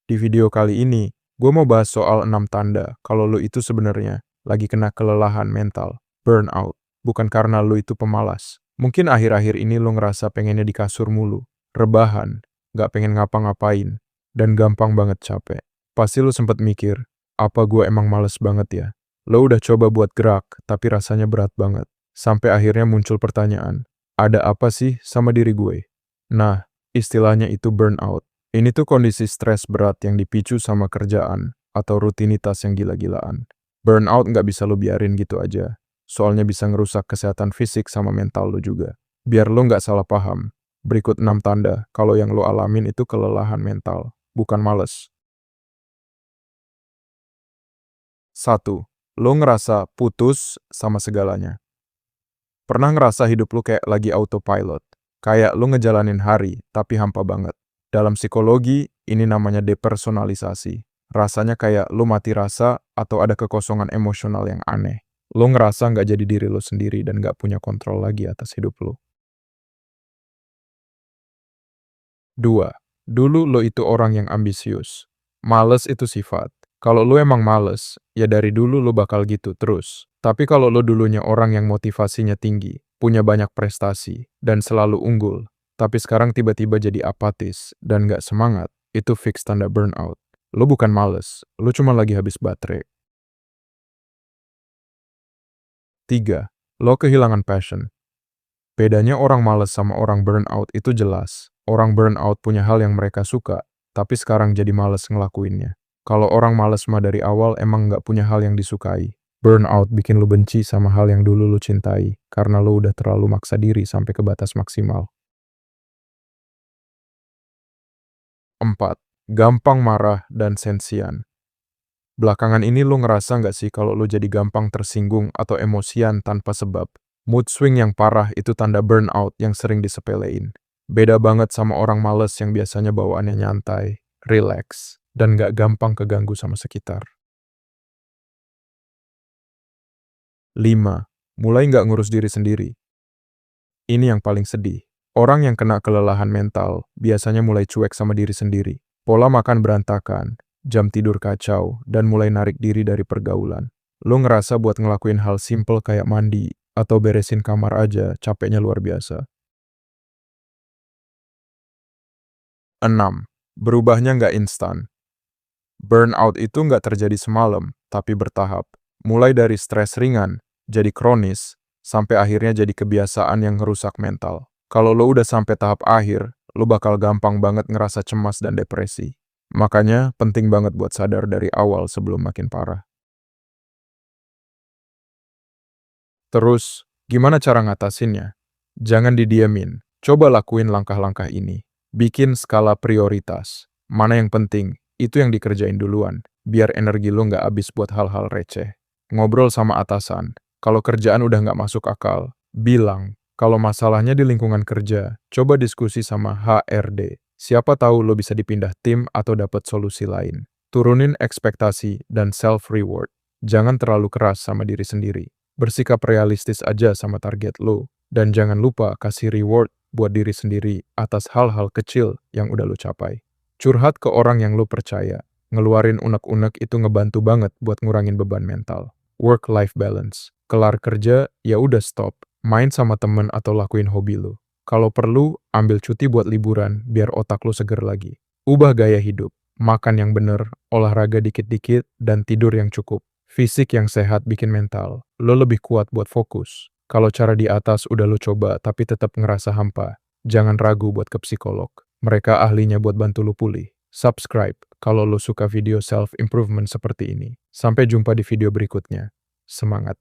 Di video kali ini, gue mau bahas soal 6 tanda kalau lu itu sebenarnya lagi kena kelelahan mental, burnout. Bukan karena lu itu pemalas. Mungkin akhir-akhir ini lu ngerasa pengennya di kasur mulu, rebahan, gak pengen ngapa-ngapain, dan gampang banget capek. Pasti lu sempet mikir, apa gue emang males banget ya? Lo udah coba buat gerak, tapi rasanya berat banget. Sampai akhirnya muncul pertanyaan, ada apa sih sama diri gue? Nah, istilahnya itu burnout. Ini tuh kondisi stres berat yang dipicu sama kerjaan atau rutinitas yang gila-gilaan. Burnout nggak bisa lo biarin gitu aja. Soalnya bisa ngerusak kesehatan fisik sama mental lo juga. Biar lo nggak salah paham, berikut 6 tanda kalau yang lo alamin itu kelelahan mental, bukan males. 1. Lo ngerasa putus sama segalanya. Pernah ngerasa hidup lu kayak lagi autopilot? Kayak lu ngejalanin hari, tapi hampa banget. Dalam psikologi, ini namanya depersonalisasi. Rasanya kayak lu mati rasa atau ada kekosongan emosional yang aneh. Lu ngerasa nggak jadi diri lu sendiri dan nggak punya kontrol lagi atas hidup lu. 2. Dulu lo itu orang yang ambisius. Males itu sifat. Kalau lo emang males, ya dari dulu lo bakal gitu terus. Tapi kalau lo dulunya orang yang motivasinya tinggi, punya banyak prestasi, dan selalu unggul, tapi sekarang tiba-tiba jadi apatis dan nggak semangat, itu fix tanda burnout. Lo bukan males, lo cuma lagi habis baterai. 3. Lo kehilangan passion. Bedanya orang males sama orang burnout itu jelas. Orang burnout punya hal yang mereka suka, tapi sekarang jadi males ngelakuinnya. Kalau orang males mah dari awal emang nggak punya hal yang disukai. Burnout bikin lu benci sama hal yang dulu lu cintai, karena lu udah terlalu maksa diri sampai ke batas maksimal. 4. Gampang marah dan sensian. Belakangan ini lu ngerasa nggak sih kalau lu jadi gampang tersinggung atau emosian tanpa sebab? Mood swing yang parah itu tanda burnout yang sering disepelein. Beda banget sama orang males yang biasanya bawaannya nyantai, relax, dan nggak gampang keganggu sama sekitar. 5. Mulai nggak ngurus diri sendiri. Ini yang paling sedih. Orang yang kena kelelahan mental biasanya mulai cuek sama diri sendiri. Pola makan berantakan, jam tidur kacau, dan mulai narik diri dari pergaulan. Lo ngerasa buat ngelakuin hal simple kayak mandi atau beresin kamar aja capeknya luar biasa. 6. Berubahnya nggak instan. Burnout itu nggak terjadi semalam, tapi bertahap. Mulai dari stres ringan, jadi kronis, sampai akhirnya jadi kebiasaan yang ngerusak mental. Kalau lo udah sampai tahap akhir, lo bakal gampang banget ngerasa cemas dan depresi. Makanya penting banget buat sadar dari awal sebelum makin parah. Terus, gimana cara ngatasinnya? Jangan didiemin. Coba lakuin langkah-langkah ini. Bikin skala prioritas. Mana yang penting, itu yang dikerjain duluan. Biar energi lo nggak habis buat hal-hal receh. Ngobrol sama atasan. Kalau kerjaan udah nggak masuk akal, bilang. Kalau masalahnya di lingkungan kerja, coba diskusi sama HRD. Siapa tahu lo bisa dipindah tim atau dapat solusi lain. Turunin ekspektasi dan self-reward. Jangan terlalu keras sama diri sendiri. Bersikap realistis aja sama target lo, dan jangan lupa kasih reward buat diri sendiri atas hal-hal kecil yang udah lo capai. Curhat ke orang yang lo percaya, ngeluarin unek-unek itu ngebantu banget buat ngurangin beban mental. Work-life balance. Kelar kerja, ya udah stop. Main sama temen atau lakuin hobi lo. Kalau perlu, ambil cuti buat liburan biar otak lo seger lagi. Ubah gaya hidup. Makan yang bener, olahraga dikit-dikit, dan tidur yang cukup. Fisik yang sehat bikin mental lo lebih kuat buat fokus. Kalau cara di atas udah lo coba tapi tetap ngerasa hampa, jangan ragu buat ke psikolog. Mereka ahlinya buat bantu lo pulih. Subscribe kalau lo suka video self-improvement seperti ini. Sampai jumpa di video berikutnya. Semangat!